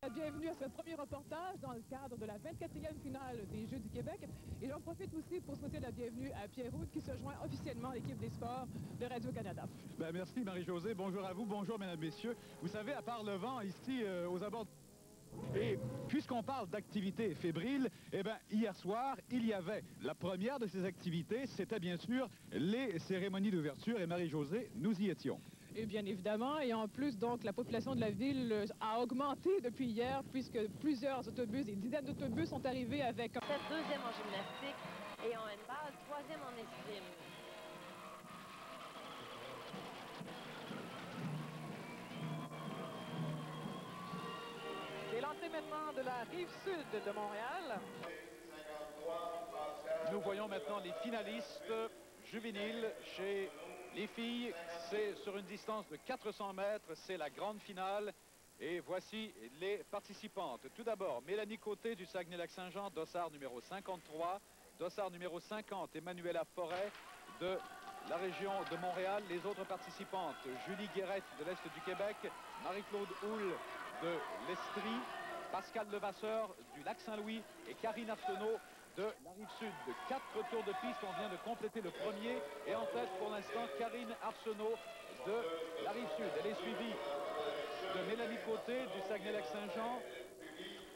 la bienvenue à ce premier reportage dans le cadre de la 24e finale des Jeux du Québec. Et j'en profite aussi pour souhaiter la bienvenue à Pierre Roux qui se joint officiellement à l'équipe des sports de Radio-Canada. Ben, merci Marie-Josée. Bonjour à vous. Bonjour mesdames, messieurs. Vous savez, à part le vent ici aux abords... Et puisqu'on parle d'activités fébriles, eh bien, hier soir, il y avait la première de ces activités, c'était bien sûr les cérémonies d'ouverture. Et Marie-Josée, nous y étions. Et bien évidemment, et en plus, donc, la population de la ville a augmenté depuis hier, puisque plusieurs autobus, des dizaines d'autobus sont arrivés avec... Deuxième en gymnastique et en handball, troisième en escrime. C'est l'entrée maintenant de la rive sud de Montréal. Nous voyons maintenant les finalistes juvéniles chez les filles. C'est sur une distance de 400 mètres, c'est la grande finale. Et voici les participantes. Tout d'abord, Mélanie Côté du Saguenay-Lac-Saint-Jean, dossard numéro 53. Dossard numéro 50, Emmanuela Forêt de la région de Montréal. Les autres participantes, Julie Guérette de l'Est du Québec, Marie-Claude Houle de l'Estrie, Pascal Levasseur du Lac-Saint-Louis et Karine Arsenault de la Rive-Sud. 4 tours de piste, on vient de compléter le premier. Et en tête pour l'instant, Karine Arsenault de la Rive-Sud. Elle est suivie de Mélanie Côté du Saguenay-Lac-Saint-Jean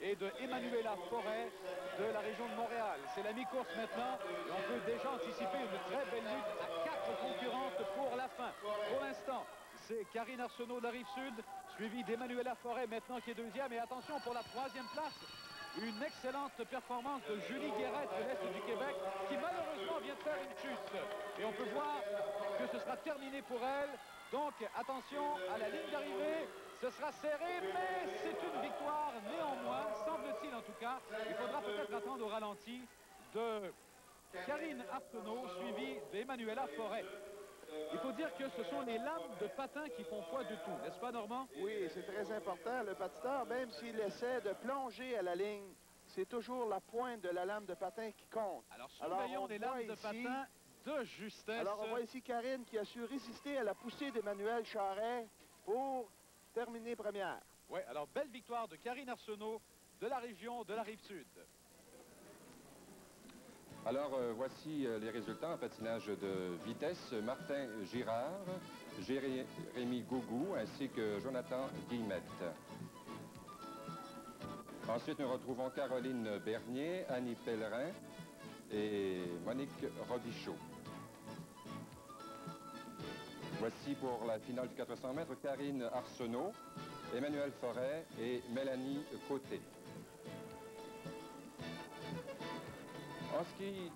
et de Emmanuela Forêt de la région de Montréal. C'est la mi-course maintenant et on peut déjà anticiper une très belle lutte à 4 concurrentes pour la fin. Pour l'instant, c'est Karine Arsenault de la Rive-Sud, suivie d'Emmanuela Forêt maintenant qui est deuxième. Et attention pour la troisième place, une excellente performance de Julie Guérette de l'Est du Québec qui malheureusement vient de faire une chute. Et on peut voir que ce sera terminé pour elle. Donc attention à la ligne d'arrivée. Ce sera serré, mais c'est une victoire néanmoins, semble-t-il en tout cas. Il faudra peut-être attendre au ralenti de Karine Arsenault, suivie d'Emmanuela Forêt. Il faut dire que ce sont les lames de patin qui font foi du tout, n'est-ce pas Normand? Oui, c'est très important. Le patineur, même s'il essaie de plonger à la ligne, c'est toujours la pointe de la lame de patin qui compte. Alors surveillons les lames de patin de justesse. Alors on voit ici Karine qui a su résister à la poussée d'Emmanuel Charret pour terminer première. Oui, alors belle victoire de Karine Arsenault de la région de la Rive-Sud. Alors, voici les résultats en patinage de vitesse. Martin Girard, Jérémy Gougou, ainsi que Jonathan Guillemette. Ensuite, nous retrouvons Caroline Bernier, Annie Pellerin et Monique Robichaud. Voici pour la finale du 400 mètres, Karine Arsenault, Emmanuel Forêt et Mélanie Côté. En ce qui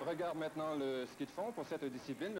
regarde maintenant le ski de fond pour cette discipline,